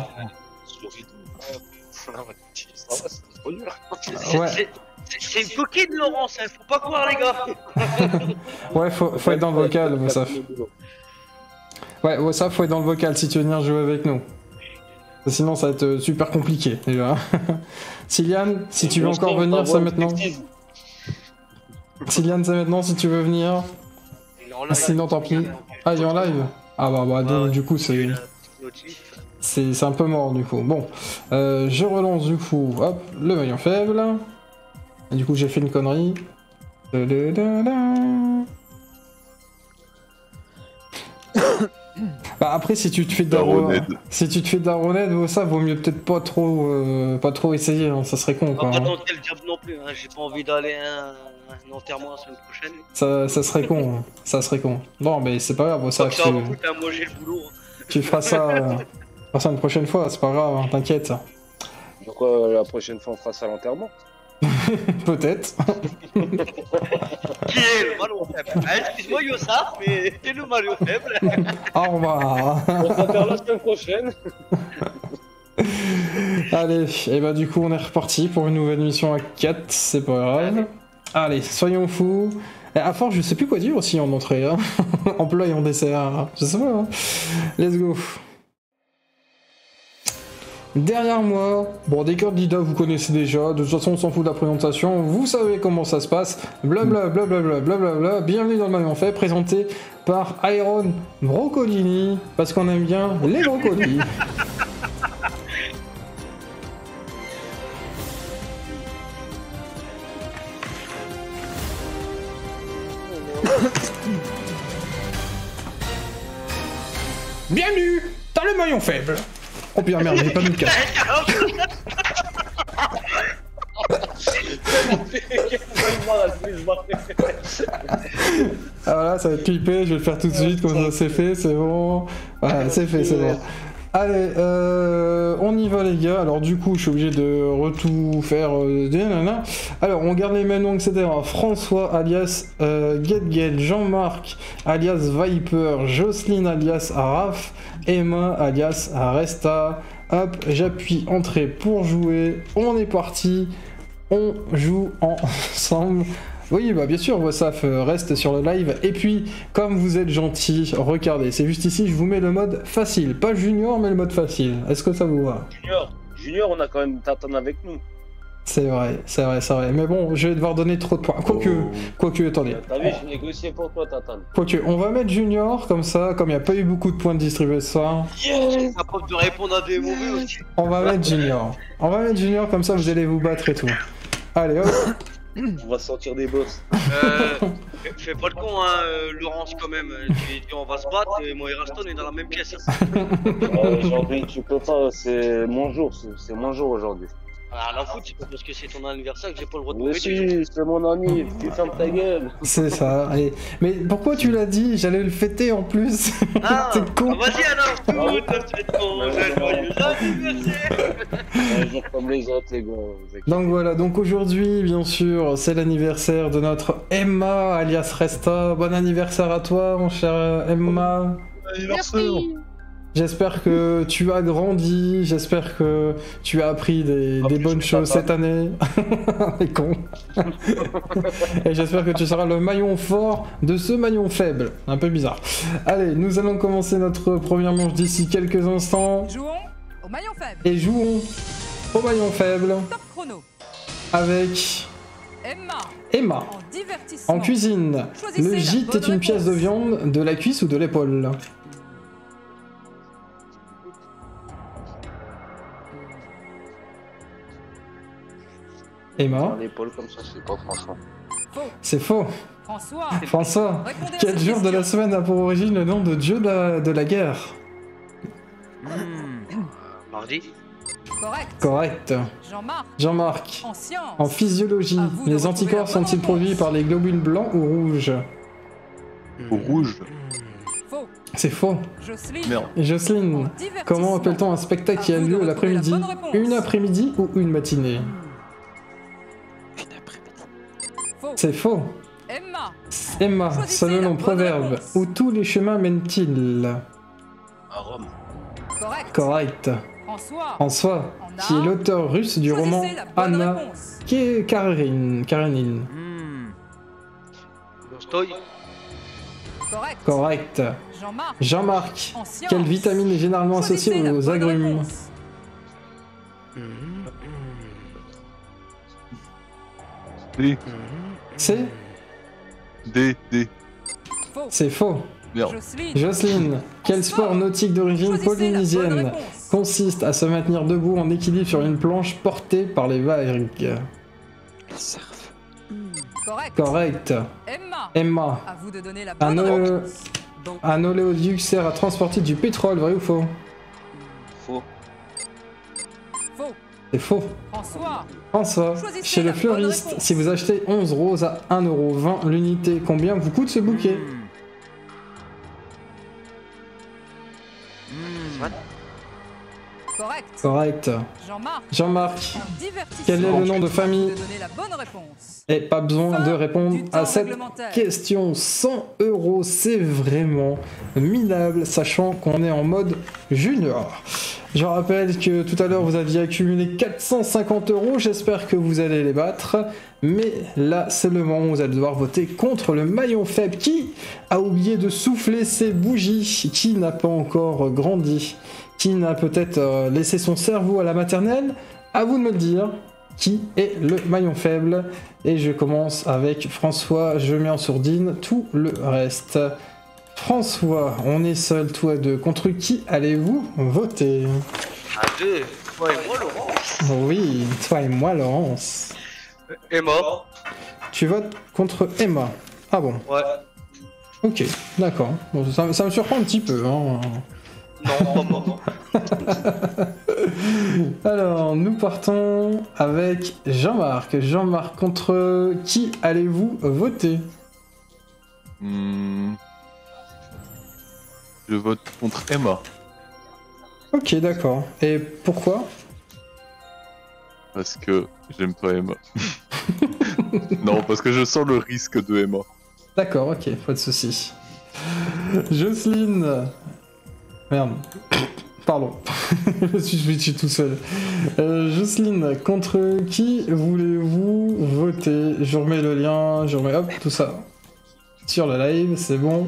Ouais. C'est une coquille de Laurence, hein, faut pas croire, les gars. Ouais, faut être dans le vocal, Wassaf. Ouais, Wassaf, faut être dans le vocal si tu veux venir jouer avec nous. Sinon, ça va être super compliqué, déjà. Siliane, si tu veux encore venir, ça maintenant. Siliane, c'est maintenant si tu veux venir. Sinon, tant pis. Ah, il est en live? Ah bah donc, du coup, c'est un peu mort, du coup. Bon, je relance, du coup, hop, le maillon faible. Et du coup, j'ai fait une connerie. Bah après, si tu te fais Daroned. Daroned, ça vaut mieux peut-être pas trop essayer, hein, ça serait con, quoi. Pas tenter le diable non plus, hein. J'ai pas envie d'aller à un enterrement la semaine prochaine. Ça serait con, ça serait con. Non, mais c'est pas grave, ça, Ça va coûter, moi j'ai le boulot. tu feras ça une prochaine fois, c'est pas grave, hein, t'inquiète. Donc la prochaine fois on fera ça à l'enterrement. Peut-être. Qui est le maillon faible? Ah, excuse-moi Yossa, mais t'es le maillon faible. Au revoir. On va faire la semaine prochaine. Allez, et bah du coup on est reparti pour une nouvelle mission à 4, c'est pas grave. Allez, soyons fous. Et à force, je sais plus quoi dire aussi en entrée, hein. En plat et en dessert, je sais pas, hein. Let's go. Derrière moi, bon, des candidats vous connaissez déjà, de toute façon on s'en fout de la présentation, vous savez comment ça se passe, blabla blablabla blablabla, bienvenue dans le maillon fait, présenté par Iron Brocolini, parce qu'on aime bien les brocolis. Bienvenue dans le maillon faible. Oh putain merde, j'ai pas mis le casque. Ah voilà, ça va être clippé, je vais le faire tout de suite, comme ça c'est fait, c'est bon. Voilà, c'est fait, c'est bon. Allez, on y va les gars. Alors du coup, je suis obligé de retout faire. Alors, on garde les mêmes noms, etc. François alias Getgel, Jean-Marc alias Viper, Jocelyne alias Araf, Emma alias Resta. Hop, j'appuie entrée pour jouer. On est parti. On joue ensemble. Oui, bah bien sûr, Wassaf reste sur le live. Et puis, comme vous êtes gentil, regardez, c'est juste ici, je vous mets le mode facile. Pas junior, mais le mode facile. Est-ce que ça vous va? Junior, on a quand même Tatane avec nous. C'est vrai, c'est vrai, c'est vrai. Mais bon, je vais devoir donner trop de points. Quoique, attendez. T'as vu, j'ai négocié pour toi, Tatane. Quoique, on va mettre junior, comme ça, comme il n'y a pas eu beaucoup de points de distribuer ce soir. Yes. Ça propre de répondre à des mauvais aussi. On va mettre junior. On va mettre junior, comme ça vous allez vous battre et tout. Allez, hop. On va sortir des boss. Fais pas le con, hein, Laurence, quand même. Tu dis on va se battre et moi et Raston est dans la même pièce. Aujourd'hui, tu peux pas, c'est mon jour, c'est mon jour aujourd'hui. Ah, la foot, c'est pas parce que c'est ton anniversaire que j'ai pas le droit de Oui, si, c'est mon ami, tu fermes ta gueule. C'est ça, allez. Mais pourquoi tu l'as dit? J'allais le fêter en plus. Ah, c'est con. Ah, vas-y alors, tout le monde fête ton joyeux anniversaire. Un jour comme les autres, les gars. Donc voilà, donc aujourd'hui, bien sûr, c'est l'anniversaire de notre Emma, alias Resta. Bon anniversaire à toi, mon cher Emma. Anniversaire. J'espère que tu as grandi, j'espère que tu as appris des bonnes choses cette année. Les cons. Et j'espère que tu seras le maillon fort de ce maillon faible. Un peu bizarre. Allez, nous allons commencer notre première manche d'ici quelques instants. Jouons au maillon faible. Et jouons au maillon faible Top chrono. avec Emma. Emma. En divertissement. En cuisine, Choisissez le la gîte bonne est une pièce de réponse. viande, de la cuisse ou de l'épaule? Emma, L'épaule comme ça, c'est pas franchement. Faux. c'est faux. François. François, Répondez à quel cette jour de la question. semaine a pour origine le nom de dieu de la guerre? Mardi. Correct. Correct. Jean-Marc. Jean-Marc, En sciences. en physiologie, À vous de les retrouver anticorps la bonne sont-ils réponse. produits par les globules blancs ou rouges? Au rouge. Faux. C'est faux. Jocelyne. Merde. Et Jocelyne, En divertissement. comment appelle-t-on un spectacle qui a À vous de lieu retrouver l'après-midi? la bonne réponse. Une après-midi ou une matinée? Faux. C'est faux. Emma. Emma, Choisissez selon la mon bonne proverbe, réponse. où tous les chemins mènent-ils? À Rome. Correct. Correct. François. François, En qui est art. l'auteur russe du roman Choisissez la bonne Anna réponse. Karenine. Dostoï. Correct. Correct. Jean-Marc. Jean-Marc, En sciences. quelle vitamine est généralement associée Choisissez la aux bonne agrumes? réponse. D. C'est D. Faux. C'est faux. Merde. Jocelyne. Jocelyne, quel sport nautique d'origine Choisissez la bonne polynésienne réponse. consiste à se maintenir debout en équilibre sur une planche portée par les vagues? Correct. Correct. Emma. Emma, À vous de donner la un, bonne o- réponse. un oléoduc sert à transporter du pétrole, vrai ou faux? Faux. Faux. C'est faux. François. François, Choisissez chez le la bonne fleuriste, réponse. si vous achetez 11 roses à 1,20€ l'unité, combien vous coûte ce bouquet? Correct. Correct. Jean-Marc. Jean-Marc, En divertissement. quel est le nom de famille? À vous de donner la bonne réponse. Et pas besoin de Fin répondre du temps à cette réglementaire. question. 100€, c'est vraiment minable, sachant qu'on est en mode junior. Je rappelle que tout à l'heure vous aviez accumulé 450€, j'espère que vous allez les battre. Mais là, c'est le moment où vous allez devoir voter contre le maillon faible qui a oublié de souffler ses bougies, qui n'a pas encore grandi, qui n'a peut-être laissé son cerveau à la maternelle. À vous de me le dire, qui est le maillon faible. Et je commence avec François, je mets en sourdine tout le reste. François, on est seul, toi deux. Contre qui allez-vous voter? À deux, toi et moi, Laurent. Oui, toi et moi, Laurence. Emma. Tu votes contre Emma. Ah bon, Ouais. ok, d'accord. Bon, ça me surprend un petit peu. Hein. Non, pas moi. Alors, nous partons avec Jean-Marc. Jean-Marc, contre qui allez-vous voter? Je vote contre Emma. Ok, d'accord. Et pourquoi? Parce que j'aime pas Emma. Non, parce que je sens le risque de Emma. D'accord, ok, pas de soucis. Jocelyne. Merde. Pardon. Je me suis switché tout seul. Jocelyne, contre qui voulez-vous voter? Je remets le lien, je remets hop, tout ça sur le live, c'est bon.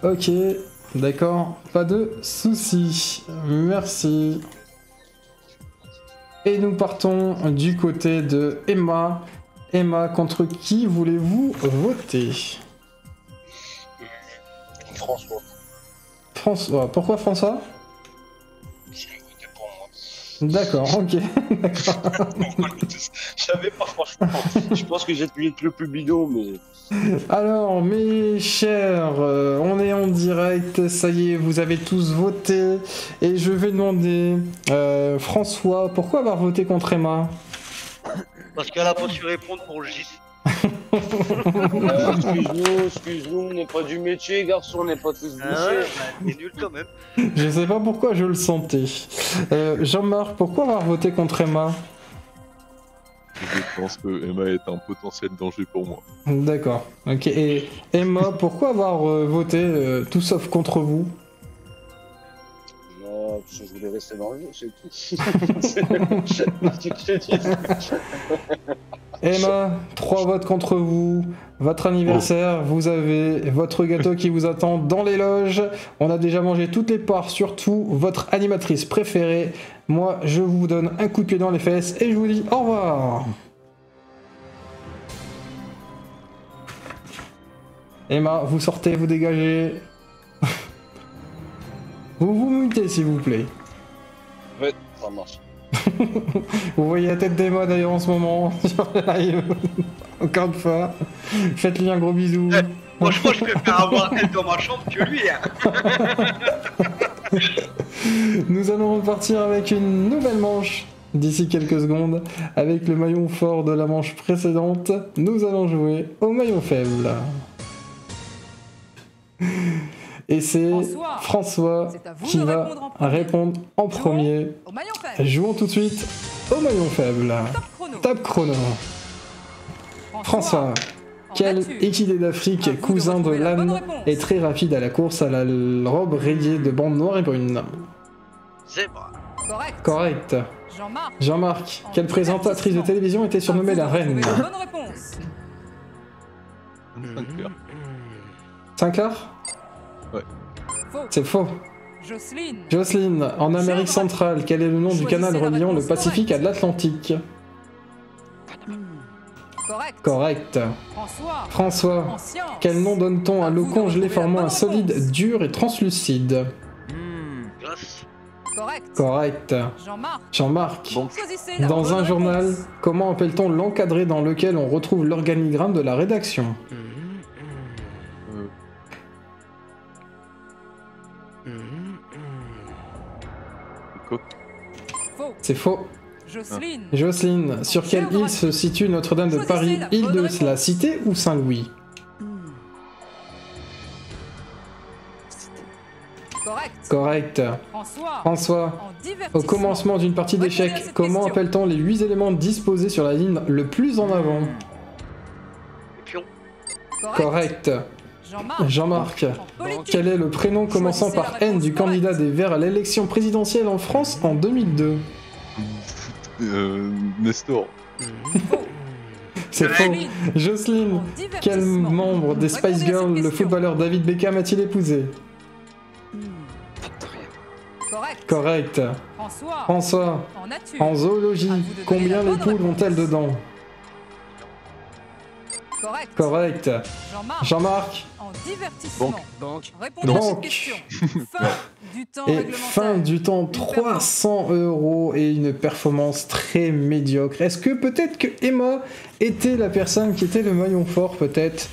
Ok, d'accord, pas de soucis. Merci. Et nous partons du côté de Emma. Emma, contre qui voulez-vous voter? François. François. Pourquoi François? Je l'ai voté pour moi. D'accord, ok. Je savais pas, franchement. Je pense que j'ai le plus bidon, mais. Alors, mes chers, on est en direct, ça y est, vous avez tous voté. Et je vais demander, François, pourquoi avoir voté contre Emma? Parce qu'elle a pas su répondre pour le gif. Excuse-nous, on n'est pas du métier, garçon, on n'est pas tous Ah ouais, bouchés. bah, t'es nul quand même. Je sais pas pourquoi je le sentais. Jean-Marc, pourquoi avoir voté contre Emma? Je pense que Emma est un potentiel danger pour moi. D'accord, ok. Et Emma, pourquoi avoir voté tout sauf contre vous? Non, parce que je voulais rester dans le jeu, c'est tout. Emma, 3 votes contre vous. Votre anniversaire, vous avez votre gâteau qui vous attend dans les loges. On a déjà mangé toutes les parts, surtout votre animatrice préférée. Moi, je vous donne un coup de pied dans les fesses et je vous dis au revoir. Emma, vous sortez, vous dégagez. Vous vous mutez, s'il vous plaît. Ouais, ça marche. Vous voyez la tête d'Emma d'ailleurs en ce moment sur le live. Encore une fois. Faites-lui un gros bisou. Franchement, je préfère avoir elle dans ma chambre que lui. Hein. Nous allons repartir avec une nouvelle manche d'ici quelques secondes. Avec le maillon fort de la manche précédente, nous allons jouer au maillon faible. Et c'est François c'est à vous qui de va répondre en premier. répondre en premier. Au maillon faible. Jouons tout de suite au maillon faible. Top chrono. Top chrono. François, quel nature. équidé À d'Afrique, vous de cousin de retrouver la bonne l'âne, réponse. est très rapide à la course à la robe rayée de bandes noires et brunes? Zèbre. Correct. Correct. Jean-Marc. Jean-Marc, quelle présentatrice de télévision était surnommée la reine? Bonne réponse. Sinclair. Sinclair? Faux. C'est faux. Jocelyne. Jocelyne, en Amérique centrale, quel est le nom du canal Choisissez la reliant le réponse Pacifique à correcte. l'Atlantique? Correct. Correct. François. François, En sciences. quel nom donne-t-on à l'eau Vous congelée retrouvez la formant bonne un solide réponse. dur et translucide? Glace. Correct. Correct. Jean-Marc. Jean-Marc, Bon. Choisissez la dans bonne un journal, réponse. comment appelle-t-on l'encadré dans lequel on retrouve l'organigramme de la rédaction? Coq. Faux. C'est faux. Jocelyne. Jocelyne, sur quelle île se situe Notre-Dame de Choisissez Paris? la Île bonne de réponse. la Cité ou Saint-Louis? Correct. Correct. François. François, En divertissement. au commencement d'une partie Répondez à d'échecs, cette comment question. appelle-t-on les 8 éléments disposés sur la ligne le plus en avant? Les pions. Correct. Jean-Marc. Jean-Marc, En politique. quel est le prénom commençant Choisissez par la N réponse du candidat correcte. des Verts à l'élection présidentielle en France en 2002? Nestor. C'est faux. Jocelyne. Jocelyne, En quel divertissement. membre des Répondez à Spice cette Girls le question. footballeur David Beckham a-t-il épousé? Correct. Correct. Correct. François. François, En nature. en zoologie, À vous de donner combien la les bonne poules réponse. ont-elles dedans? Correct. Correct. Jean-Marc. Jean-Marc, En divertissement. Banque. Répondez à cette Donc. question. Fin du temps et réglementaire. fin du temps, 300 € et une performance très médiocre. Est-ce que peut-être que Emma était la personne qui était le maillon fort, peut-être?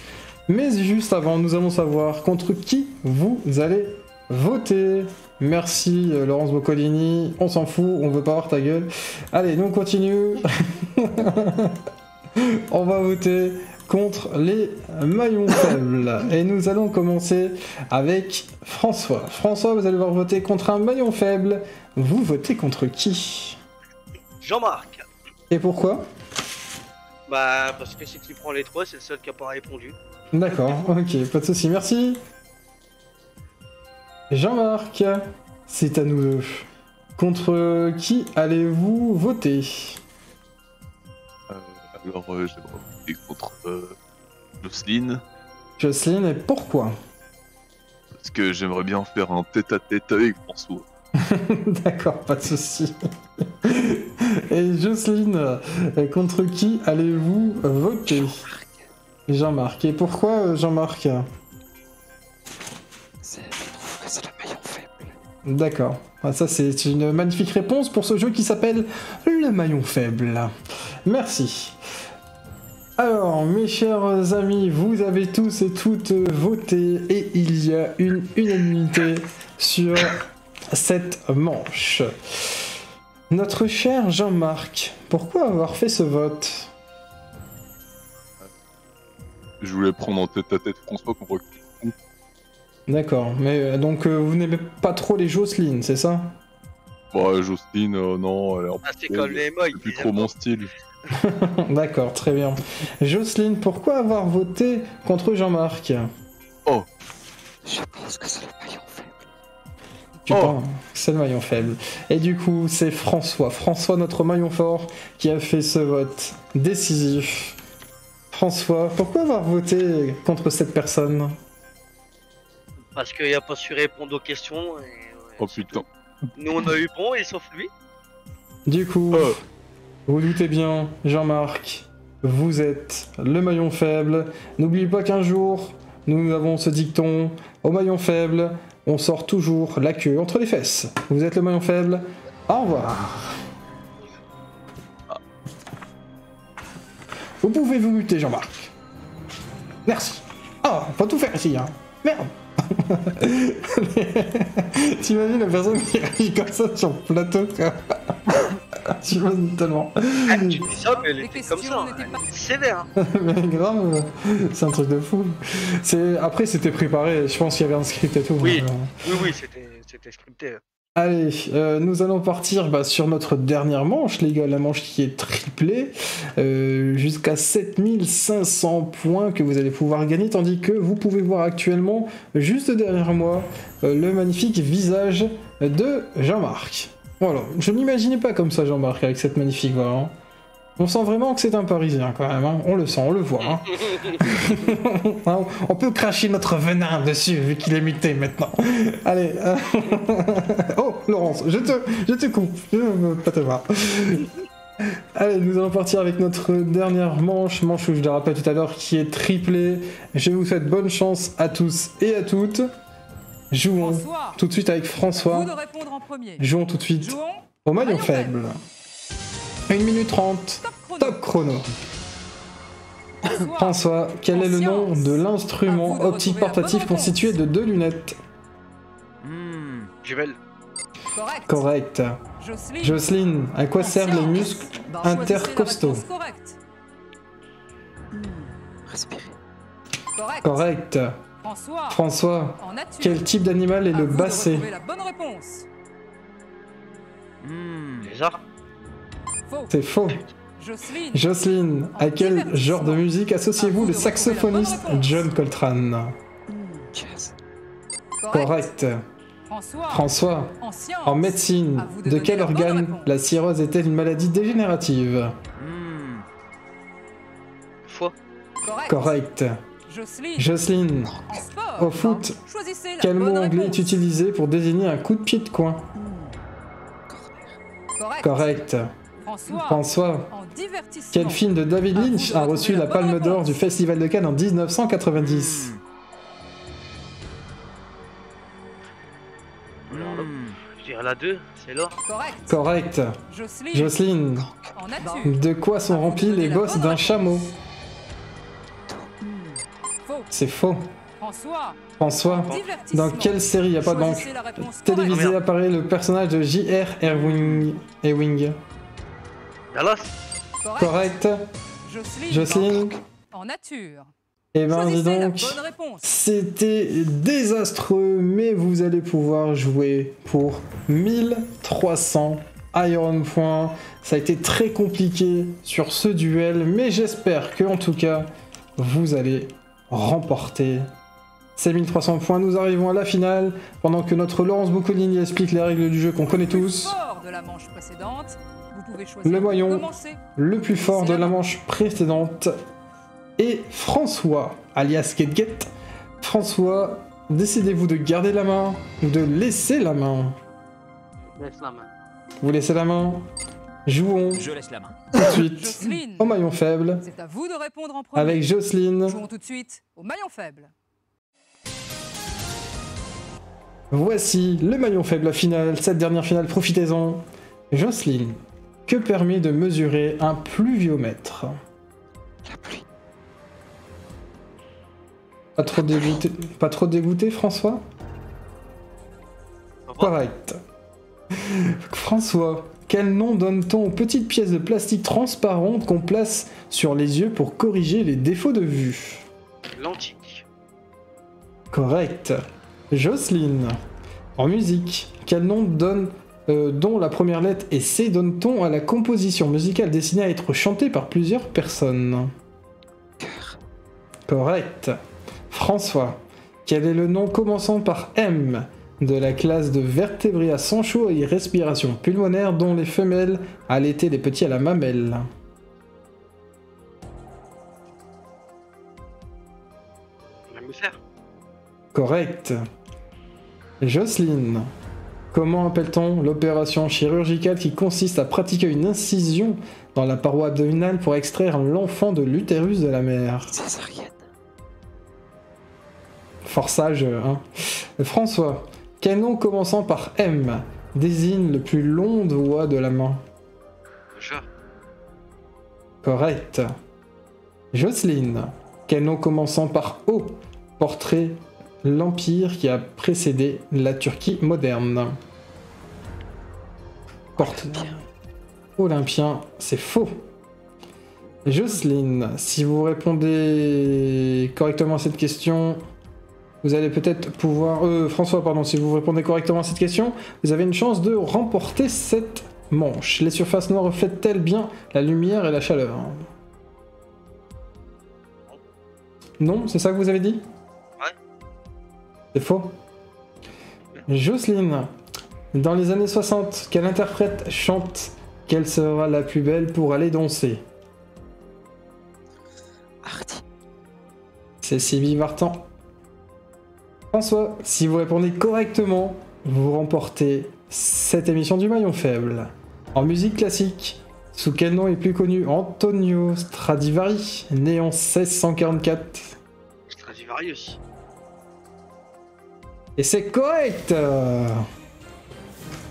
Mais juste avant, nous allons savoir contre qui vous allez voter. Merci Laurence Boccolini, on s'en fout, on veut pas voir ta gueule. Allez, nous on continue. On va voter contre les maillons faibles. Et nous allons commencer avec François. François, vous allez devoir voter contre un maillon faible. Vous votez contre qui? Jean-Marc. Et pourquoi? Bah, parce que si tu prends les 3, c'est le seul qui a pas répondu. D'accord, ok, pas de soucis, merci. Jean-Marc, c'est à nous deux. Contre qui allez-vous voter? Alors, j'aimerais voter contre Jocelyne, Jocelyne, et pourquoi? parce que j'aimerais bien faire un tête-à-tête avec François. D'accord, pas de soucis. Et Jocelyne, contre qui allez-vous voter? Jean-Marc. Et pourquoi Jean-Marc? Je trouve que c'est le maillon faible. D'accord. Ah, ça, c'est une magnifique réponse pour ce jeu qui s'appelle le maillon faible. Merci. Alors, mes chers amis, vous avez tous et toutes voté et il y a une unanimité sur cette manche. Notre cher Jean-Marc, pourquoi avoir fait ce vote? Je voulais prendre en tête-à-tête François qu'on voit que... D'accord, mais donc vous n'aimez pas trop les Jocelyne, c'est ça? Bah, Jocelyne, non, elle est un Ah, c'est peu... comme les mots, c'est plus trop mon style. D'accord, très bien. Jocelyne, pourquoi avoir voté contre Jean-Marc? Je pense que c'est le maillon faible. Tu Oh. penses? C'est le maillon faible. Et du coup, c'est François. François, notre maillon fort, qui a fait ce vote décisif. François, pourquoi avoir voté contre cette personne? Parce qu'il a pas su répondre aux questions. Et, ouais, Oh c'est putain. tout. Nous on a eu bon et sauf lui. Du coup, Oh. vous doutez bien, Jean-Marc, vous êtes le maillon faible. N'oubliez pas qu'un jour, nous avons ce dicton, au maillon faible, on sort toujours la queue entre les fesses. Vous êtes le maillon faible, au revoir. Vous pouvez vous muter, Jean-Marc. Merci. Ah, faut tout faire ici, hein. Merde. T'imagines la personne qui réagit comme ça sur le plateau, quoi. J'imagine tellement. Ah, tu dis ça, mais elle Les était comme questions ça. n'étaient pas- Elle était sévère. Hein. Mais grave, c'est un truc de fou. Après, c'était préparé, je pense qu'il y avait un script et tout. Oui. hein. Oui, c'était scripté. Allez, nous allons partir sur notre dernière manche, les gars, la manche qui est triplée, jusqu'à 7500 points que vous allez pouvoir gagner, tandis que vous pouvez voir actuellement, juste derrière moi, le magnifique visage de Jean-Marc. Voilà, je n'imaginais pas comme ça Jean-Marc avec cette magnifique voix. Hein. On sent vraiment que c'est un Parisien quand même, hein. On le sent, on le voit. Hein. Hein, on peut cracher notre venin dessus vu qu'il est muté maintenant. Allez. Oh, Laurence, je te coupe. Je ne veux pas te voir. Allez, nous allons partir avec notre dernière manche où je le rappelle tout à l'heure qui est triplée. Je vous souhaite bonne chance à tous et à toutes. Jouons François, tout de suite avec François. vous de répondre en premier. Jouons tout de suite Jouons. au maillon Maillon faible. 1 minute 30, Top chrono. top chrono. François, quel est le nom de l'instrument À vous de optique retrouver la portatif bonne réponse. constitué de 2 lunettes? Juvel. Correct. Correct. Jocelyne. Jocelyne, à quoi En servent les sciences. muscles Ben, choisissez la intercostaux? réponse correcte. Respirer. Correct. Correct. François. François, En nature. quel type d'animal est À le vous de basset? retrouver la bonne réponse. Déjà. Faux. C'est faux. Jocelyne. Jocelyne, à quel genre de musique associez-vous le saxophoniste John Coltrane? Jazz. Correct. François. François, En sciences. en médecine, À vous de donner quel la bonne organe réponse. la cirrhose est-elle une maladie dégénérative? Faux. Correct. Correct. Jocelyne. Jocelyne, En sport. au foot, Choisissez la quel bonne mot anglais réponse. est utilisé pour désigner un coup de pied de coin? Correct. François, En divertissement. quel film de David Lynch a reçu la Palme d'Or du Festival de Cannes en 1990? Je dirais la 2, c'est l'or. Correct. Jocelyne, En nature. de quoi sont remplis les bosses d'un chameau? Faux. C'est faux. François. François, dans quelle série, y a pas de banque Choisissez la réponse télévisée correcte. apparaît le personnage de J.R. Ewing? Dallas. Correct. Jocelyne, En nature. eh ben dis Choisissez la donc, bonne réponse. c'était désastreux, mais vous allez pouvoir jouer pour 1300 Iron Points. Ça a été très compliqué sur ce duel, mais j'espère que en tout cas, vous allez remporter ces 1300 points. Nous arrivons à la finale, pendant que notre Laurence Boccolini explique les règles du jeu qu'on connaît tous. Fort de la manche précédente, vous pouvez choisir Le de maillon. commencer. Le plus fort de la manche précédente est François, alias GetGet. François, décidez-vous de garder la main ou de laisser la main? Laisse la main. Vous laissez la main? Jouons Je laisse la main. tout de suite Jocelyne, au maillon faible c'est à vous de répondre en premier. avec Jocelyne. Jouons tout de suite au maillon faible. Voici le maillon faible, la finale, cette dernière finale, profitez-en. Jocelyne, que permet de mesurer un pluviomètre? Pas trop dégoûté, François? Correct. François, quel nom donne-t-on aux petites pièces de plastique transparentes qu'on place sur les yeux pour corriger les défauts de vue? Lentille. Correct. Jocelyne, en musique, quel nom dont la première lettre est C donne-t-on à la composition musicale destinée à être chantée par plusieurs personnes? Correct. François, quel est le nom commençant par M de la classe de vertébrés à sang chaud et respiration pulmonaire dont les femelles allaitaient les petits à la mamelle? Mammifère. Correct. Jocelyne, comment appelle-t-on l'opération chirurgicale qui consiste à pratiquer une incision dans la paroi abdominale pour extraire l'enfant de l'utérus de la mère? Césarienne. Forçage, hein. François, quel nom commençant par M désigne le plus long doigt de la main? Le chat. Correct. Jocelyne, quel nom commençant par O portrait l'empire qui a précédé la Turquie moderne? Olympien, c'est faux. Jocelyne, si vous répondez correctement à cette question, vous allez peut-être pouvoir... François, pardon, si vous répondez correctement à cette question, vous avez une chance de remporter cette manche. Les surfaces noires reflètent-elles bien la lumière et la chaleur? Non, c'est ça que vous avez dit? Ouais. C'est faux. Jocelyne, dans les années 60, quelle interprète chante « Quelle sera la plus belle pour aller danser » Hardy. C'est Sylvie Vartan. François, si vous répondez correctement, vous remportez cette émission du maillon faible. En musique classique, sous quel nom est plus connu Antonio Stradivari, né en 1644? Stradivarius. Et c'est correct.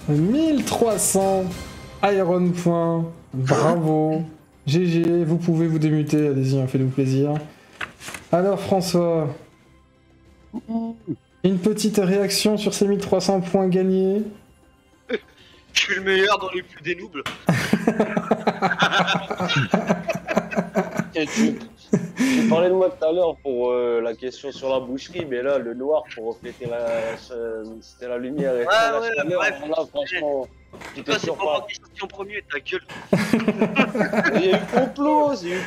1300 Iron Points, bravo. GG, vous pouvez vous démuter, allez-y, hein, faites-nous plaisir. Alors François, une petite réaction sur ces 1300 points gagnés? Je suis le meilleur dans les plus dénoubles. Tu parlais de moi tout à l'heure pour la question sur la boucherie, mais là, le noir pour refléter c'était la lumière et la chaleur. Ouais, Là, franchement, tu Toi, t'es c'est sûr pas moi pas. qui suis en premier, ta gueule. Il y a eu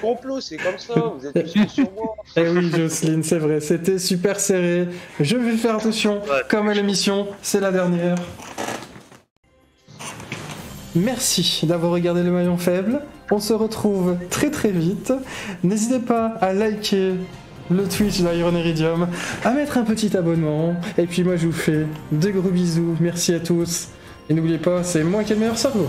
complot, c'est comme ça, vous êtes tous sur moi. Eh oui, Jocelyne, c'est vrai, c'était super serré. Je vais faire attention, comme à l'émission, c'est la dernière. Merci d'avoir regardé le maillon faible. On se retrouve très très vite. N'hésitez pas à liker le Twitch d'Iron Iridium, à mettre un petit abonnement. Et puis moi je vous fais de gros bisous. Merci à tous. Et n'oubliez pas, c'est moi qui ai le meilleur cerveau.